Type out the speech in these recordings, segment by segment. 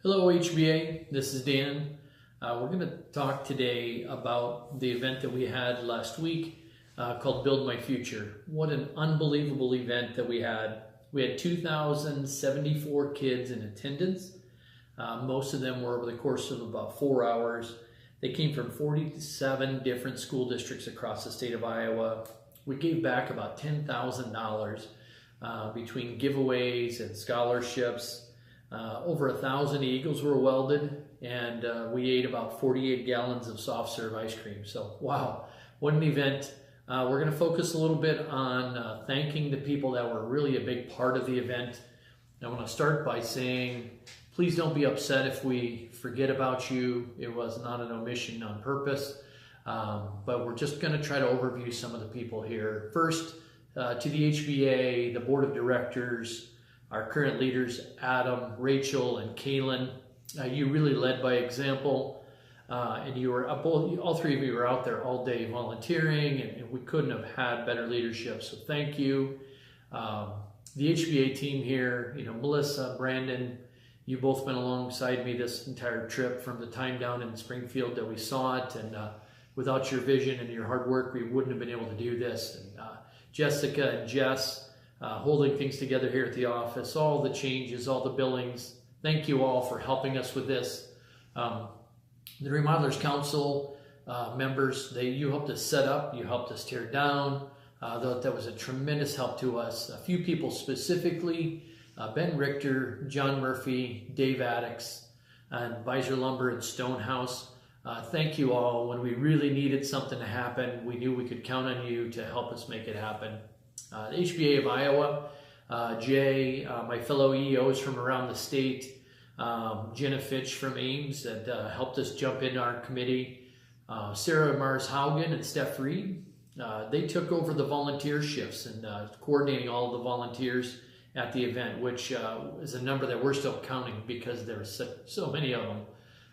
Hello HBA, this is Dan. We're going to talk today about the event that we had last week called Build My Future. What an unbelievable event that we had. We had 2,074 kids in attendance. Most of them were over the course of about 4 hours. They came from 47 different school districts across the state of Iowa. We gave back about $10,000 between giveaways and scholarships. Over 1,000 Eagles were welded, and we ate about 48 gallons of soft serve ice cream. So, wow, what an event. We're going to focus a little bit on thanking the people that were really a big part of the event. I want to start by saying, please don't be upset if we forget about you. It was not an omission on purpose, but we're just going to try to overview some of the people here. First, to the HBA, the board of directors, our current leaders, Adam, Rachel, and Kaylin. You really led by example, and you were all three of you were out there all day volunteering, and we couldn't have had better leadership, so thank you. The HBA team here, Melissa, Brandon, you both been alongside me this entire trip from the time down in Springfield that we saw it, and without your vision and your hard work, we wouldn't have been able to do this. And Jessica and Jess, holding things together here at the office, all the changes, all the billings. Thank you all for helping us with this. The Remodelers Council members, you helped us set up, you helped us tear down. That was a tremendous help to us. A few people specifically, Ben Richter, John Murphy, Dave Addicks, and Visor Lumber and Stonehouse. Thank you all. When we really needed something to happen, we knew we could count on you to help us make it happen. The HBA of Iowa, Jay, my fellow EOs from around the state, Jenna Fitch from Ames that helped us jump into our committee, Sarah Mars Haugen and Steph Reed. They took over the volunteer shifts and coordinating all of the volunteers at the event, which is a number that we're still counting because there are so many of them.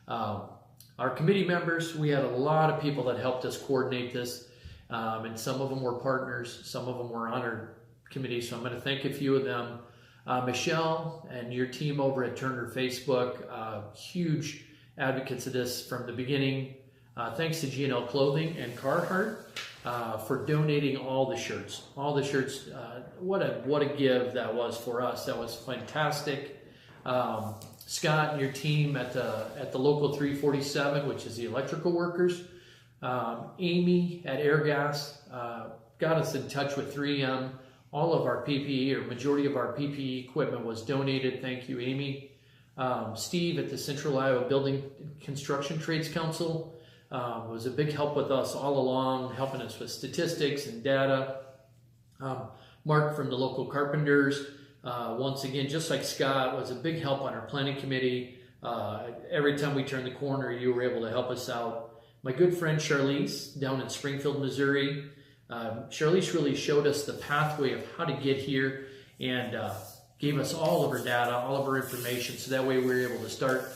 Our committee members, we had a lot of people that helped us coordinate this. And some of them were partners, some of them were honored committees, so I'm going to thank a few of them. Michelle and your team over at Turner Facebook, huge advocates of this from the beginning. Thanks to G&L Clothing and Carhartt for donating all the shirts. All the shirts, what a give that was for us. That was fantastic. Scott and your team at the local 347, which is the electrical workers. Amy at Airgas got us in touch with 3M. All of our PPE, or majority of our PPE equipment, was donated. Thank you, Amy. Steve at the Central Iowa Building Construction Trades Council was a big help with us all along, helping us with statistics and data. Mark from the local carpenters, once again, just like Scott, was a big help on our planning committee. Every time we turned the corner, you were able to help us out. My good friend Charlize down in Springfield, Missouri. Charlize really showed us the pathway of how to get here and gave us all of her data, all of her information, so that way we were able to start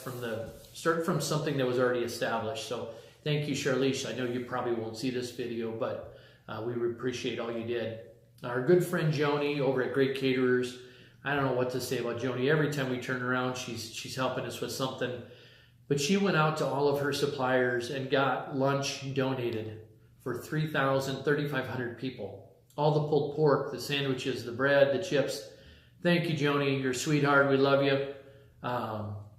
from something that was already established. So thank you, Charlize. I know you probably won't see this video, but we appreciate all you did. Our good friend Joni over at Great Caterers. I don't know what to say about Joni. Every time we turn around, she's helping us with something. But she went out to all of her suppliers and got lunch donated for 3,500 people. All the pulled pork, the sandwiches, the bread, the chips. Thank you, Joni. You're a sweetheart. We love you.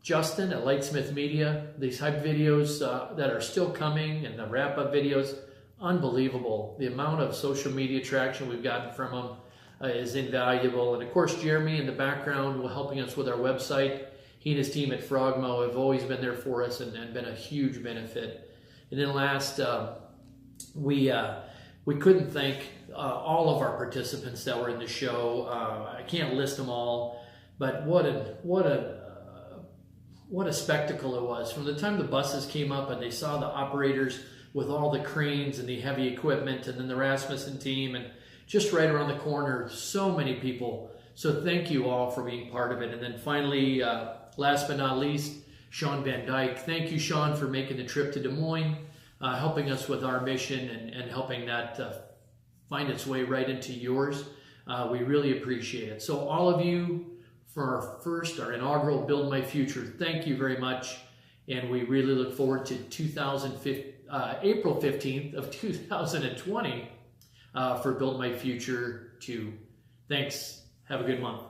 Justin at Lightsmith Media. These hype videos that are still coming and the wrap-up videos, unbelievable. The amount of social media traction we've gotten from them is invaluable. And of course, Jeremy in the background helping us with our website. He and his team at Frogmo have always been there for us and been a huge benefit. And then last, we couldn't thank all of our participants that were in the show. I can't list them all, but what a spectacle it was. From the time the buses came up and they saw the operators with all the cranes and the heavy equipment, and then the Rasmussen team, and just right around the corner, so many people. So thank you all for being part of it. And then finally, last but not least, Sean Van Dyke. Thank you, Sean, for making the trip to Des Moines, helping us with our mission and helping that find its way right into yours. We really appreciate it. So all of you for our inaugural Build My Future. Thank you very much. And we really look forward to April 15th of 2020 for Build My Future 2. Thanks. Have a good month.